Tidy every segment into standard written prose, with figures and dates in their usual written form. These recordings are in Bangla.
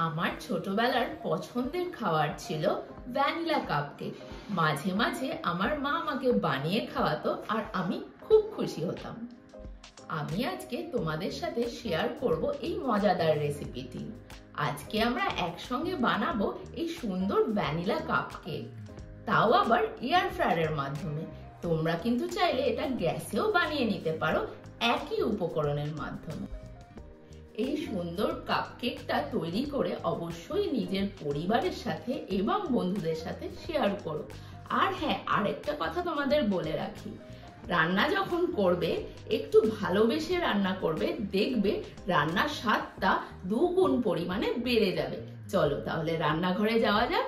আমার ছোটবেলার পছন্দের খাবার ছিল ভ্যানিলা কাপকেক। মাঝে মাঝে আমার মা আমাকে বানিয়ে খাওয়াতো আর আমি খুব খুশি হতাম। আমি আজকে তোমাদের সাথে শেয়ার করব এই মজাদার রেসিপিটি। আজকে আমরা একসঙ্গে বানাবো এই সুন্দর ভ্যানিলা কাপকেক, তাও আবার এয়ার ফ্রায়ারের মাধ্যমে। তোমরা কিন্তু চাইলে এটা গ্যাসেও বানিয়ে নিতে পারো একই উপকরণের মাধ্যমে। এই সুন্দর কাপকেকটা তৈরি করে অবশ্যই নিজের পরিবারের সাথে এবং বন্ধুদের সাথে শেয়ার করো। আর হ্যাঁ, আরেকটা কথা তোমাদের বলে রাখি, রান্না যখন করবে একটু ভালোবেসে রান্না করবে, দেখবে রান্নার স্বাদটা দুগুণ পরিমাণে বেড়ে যাবে। চলো তাহলে রান্নাঘরে যাওয়া যাক।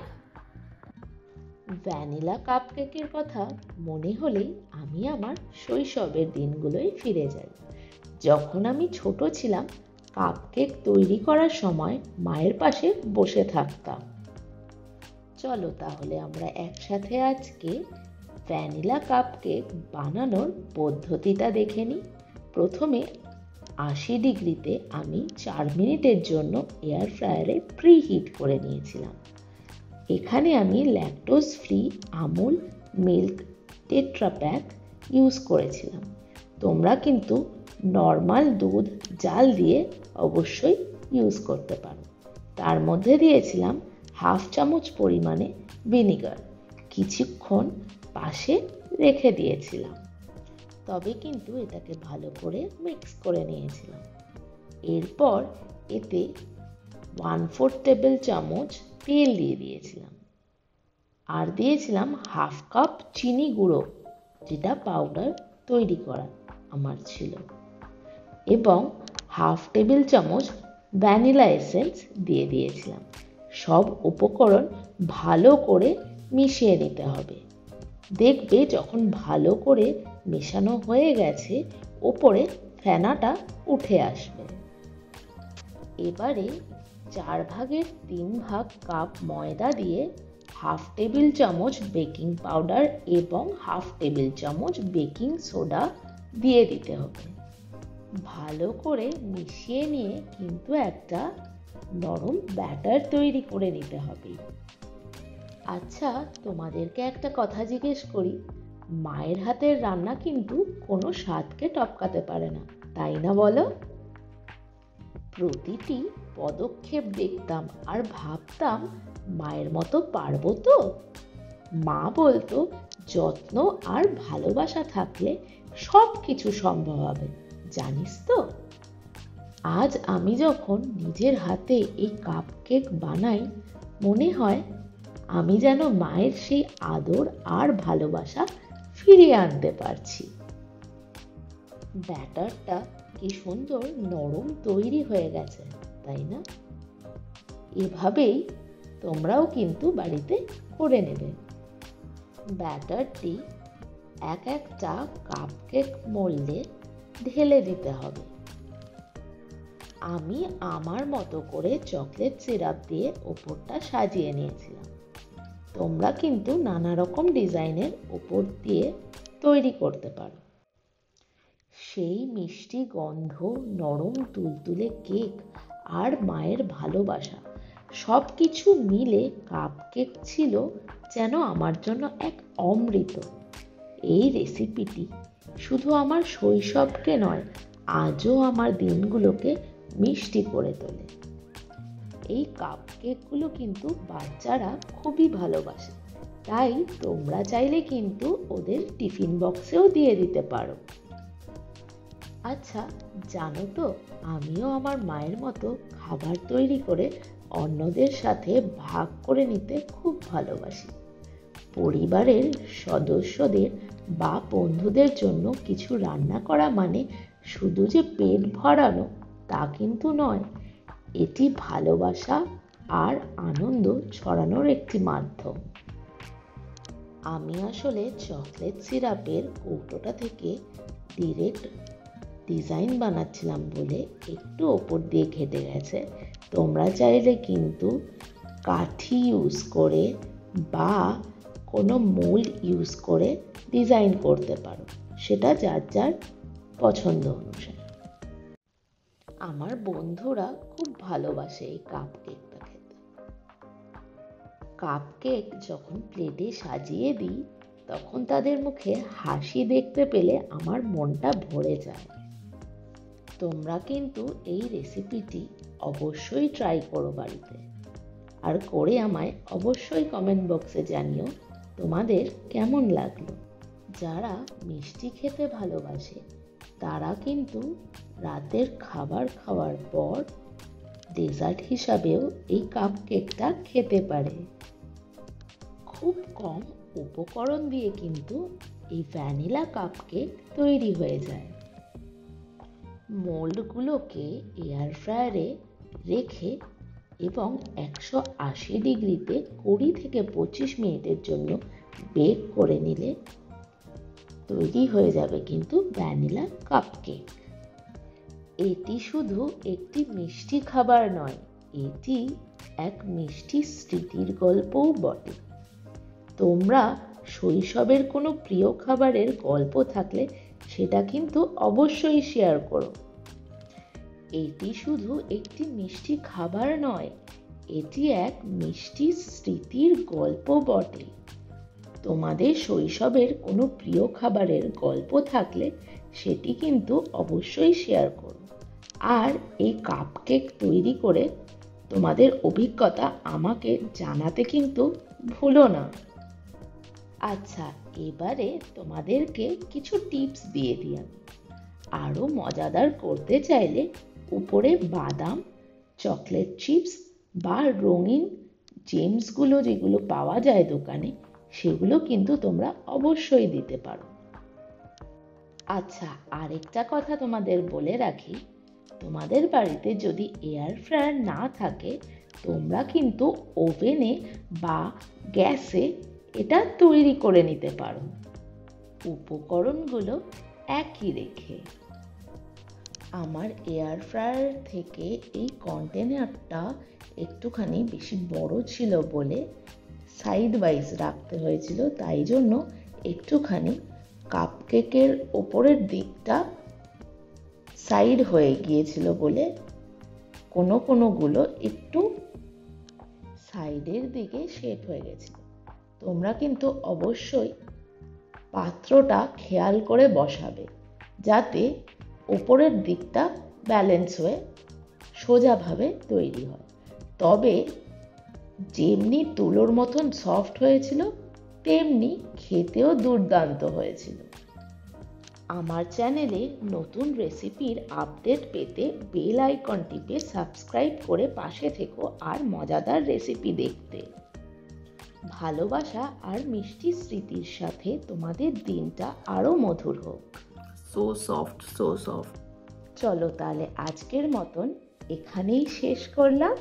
ভ্যানিলা কাপকেকের কথা মনে হলেই আমি আমার শৈশবের দিনগুলোয় ফিরে যাই, যখন আমি ছোট ছিলাম। কাপকেক তৈরি করার সময় মায়ের পাশে বসে থাকতাম। চলো তাহলে আমরা একসাথে আজকে ভ্যানিলা কাপকেক বানানোর পদ্ধতিটা দেখে নিই। প্রথমে 80 ডিগ্রিতে আমি 4 মিনিটের জন্য এয়ার ফ্রায়ারে প্রিহিট করে নিয়েছিলাম। এখানে আমি lactose free Amul milk tetra pack use করেছিলাম। তোমরা কিন্তু নর্মাল দুধ জাল দিয়ে অবশ্যই ইউজ করতে পারো। তার মধ্যে দিয়েছিলাম 1/2 চামচ পরিমাণে ভিনিগার। কিছুক্ষণ পাশে রেখে দিয়েছিলাম, তবে কিন্তু এটাকে ভালো করে মিক্স করে নিয়েছিলাম। এরপর এতে 1/4 টেবিল চামচ তেল দিয়ে দিয়েছিলাম, আর দিয়েছিলাম 1/2 কাপ চিনি গুঁড়ো, যেটা পাউডার তৈরি করা আমার ছিল, এবং 1/2 টেবিল চামচ ভ্যানিলা এসেন্স দিয়ে দিয়েছিলাম। সব উপকরণ ভালো করে মিশিয়ে নিতে হবে। দেখবে যখন ভালো করে মেশানো হয়ে গেছে, ওপরে ফেনাটা উঠে আসবে। এবারে 4/3 কাপ ময়দা দিয়ে 1/2 টেবিল চামচ বেকিং পাউডার এবং 1/2 টেবিল চামচ বেকিং সোডা দিয়ে দিতে হবে। ভালো করে মিশিয়ে নিয়ে কিন্তু একটা নরম ব্যাটার তৈরি করে নিতে হবে। আচ্ছা, তোমাদেরকে একটা কথা জিজ্ঞেস করি, মায়ের হাতের রান্না কিন্তু কোনো স্বাদকে টপকাতে পারে না, তাই না বলো? প্রতিটি পদক্ষেপ দেখতাম আর ভাবতাম, মায়ের মতো পারবো তো? মা বলতো, যত্ন আর ভালোবাসা থাকলে সব কিছু সম্ভব হবে, জানিস তো? আজ আমি যখন নিজের হাতে এই কাপকেক বানাই, মনে হয় আমি যেন মায়ের সেই আদর আর ভালোবাসা ফিরিয়ে আনতে পারছি। ব্যাটারটা কি সুন্দর নরম তৈরি হয়ে গেছে, তাই না? এভাবেই তোমরাও কিন্তু বাড়িতে করে নেবে। ব্যাটারটি এক একটা কাপকেক মোল্ডে ঢেলে দিতে হবে। আমি আমার মতো করে চকলেট সিরাপ দিয়ে ওপরটা সাজিয়ে নিয়েছিলাম। তোমরা কিন্তু নানা রকম ডিজাইনের ওপর দিয়ে তৈরি করতে পারো। সেই মিষ্টি গন্ধ, নরম তুলতুলে কেক আর মায়ের ভালোবাসা সব কিছু মিলে কাপকেক ছিল যেন আমার জন্য এক অমৃত। এই রেসিপিটি শুধু আমার শৈশবকে নয়, আজও আমার দিনগুলোকে মিষ্টি করে তোলে। এই কাপকেকগুলো কিন্তু বাচ্চারা খুবই ভালোবাসে, তাই তোমরা চাইলে কিন্তু ওদের টিফিন বক্সেও দিয়ে দিতে পারো। আচ্ছা, জানো তো, আমিও আমার মায়ের মতো খাবার তৈরি করে অন্যদের সাথে ভাগ করে নিতে খুব ভালোবাসি। পরিবারের সদস্যদের বা বন্ধুদের জন্য কিছু রান্না করা মানে শুধু যে পেট ভরানো তা কিন্তু নয়, এটি ভালোবাসা আর আনন্দ ছড়ানোর একটি মাধ্যম। আমি আসলে চকলেট সিরাপের কৌটোটা থেকে ডিরেক্ট ডিজাইন বানাচ্ছিলাম বলে একটু ওপর দিয়ে ঘেটে গেছে। তোমরা চাইলে কিন্তু কাঠি ইউজ করে বা কোনো মোল্ড ইউজ করে ডিজাইন করতে পারো, সেটা যার যার পছন্দ অনুসারে। আমার বন্ধুরা খুব ভালোবাসে এই কাপ কেকটা খেতে। কাপ কেক যখন প্লেটে সাজিয়ে দিই তখন তাদের মুখে হাসি দেখতে পেলে আমার মনটা ভরে যায়। তোমরা কিন্তু এই রেসিপিটি অবশ্যই ট্রাই করো বাড়িতে, আর করে আমায় অবশ্যই কমেন্ট বক্সে জানিও তোমাদের কেমন লাগলো। যারা মিষ্টি খেতে ভালোবাসে তারা কিন্তু রাতের খাবার খাওয়ার পর ডেজার্ট হিসাবেও এই কাপ কেকটা খেতে পারে। খুব কম উপকরণ দিয়ে কিন্তু এই ভ্যানিলা কাপ কেক তৈরি হয়ে যায়। মোল্ডগুলোকে এয়ার ফ্রায়ারে রেখে এবং 180 ডিগ্রিতে 20 থেকে 25 মিনিটের জন্য বেক করে নিলে তৈরি হয়ে যাবে কিন্তু ভ্যানিলা কাপ কেক। এটি শুধু একটি মিষ্টি খাবার নয়, এটি এক মিষ্টি স্মৃতির গল্পও বটে। তোমরা শৈশবের কোনো প্রিয় খাবারের গল্প থাকলে সেটা কিন্তু অবশ্যই শেয়ার করো। এটি শুধু একটি মিষ্টি খাবার নয়, এটি এক মিষ্টি স্মৃতির গল্প বটে। তোমাদের শৈশবের কোনো প্রিয় খাবারের গল্প থাকলে সেটি কিন্তু অবশ্যই শেয়ার করো। আর এই কাপ কেক তৈরি করে তোমাদের অভিজ্ঞতা আমাকে জানাতে কিন্তু ভুলো না। আচ্ছা, এবারে তোমাদেরকে কিছু টিপস দিয়ে দিই আমি। আরও মজাদার করতে চাইলে উপরে বাদাম, চকলেট চিপস বা রঙিন জেমসগুলো যেগুলো পাওয়া যায় দোকানে, সেগুলো কিন্তু তোমরা অবশ্যই দিতে পারো। আচ্ছা, আরেকটা কথা তোমাদের বলে রাখি, তোমাদের বাড়িতে যদি এয়ার ফ্রায়ার না থাকে তোমরা কিন্তু ওভেনে বা গ্যাসে এটা তৈরি করে নিতে পারো, উপকরণগুলো একই রেখে। আমার এয়ার ফ্রায়ার থেকে এই কন্টেনারটা একটুখানি বেশি বড় ছিল বলে সাইড ওয়াইজ রাখতে হয়েছিল, তাই জন্য একটুখানি কাপকেকের ওপরের দিকটা সাইড হয়ে গিয়েছিল বলে কোনোগুলো একটু সাইডের দিকে শেপ হয়ে গেছিল। তোমরা কিন্তু অবশ্যই পাত্রটা খেয়াল করে বসাবে যাতে ওপরের দিকটা ব্যালেন্স হয়ে সোজাভাবে তৈরি হয়। তবে যেমনি তুলোর মতন সফট হয়েছিল তেমনি খেতেও দুর্দান্ত হয়েছিল। আমার চ্যানেলে নতুন রেসিপির আপডেট পেতে বেল আইকন টিপে সাবস্ক্রাইব করে পাশে থেকো আর মজাদার রেসিপি দেখতে। ভালোবাসা আর মিষ্টি স্মৃতির সাথে তোমাদের দিনটা আরো মধুর হোক। So soft, so soft. চলো তাহলে আজকের মতন এখানেই শেষ করলাম।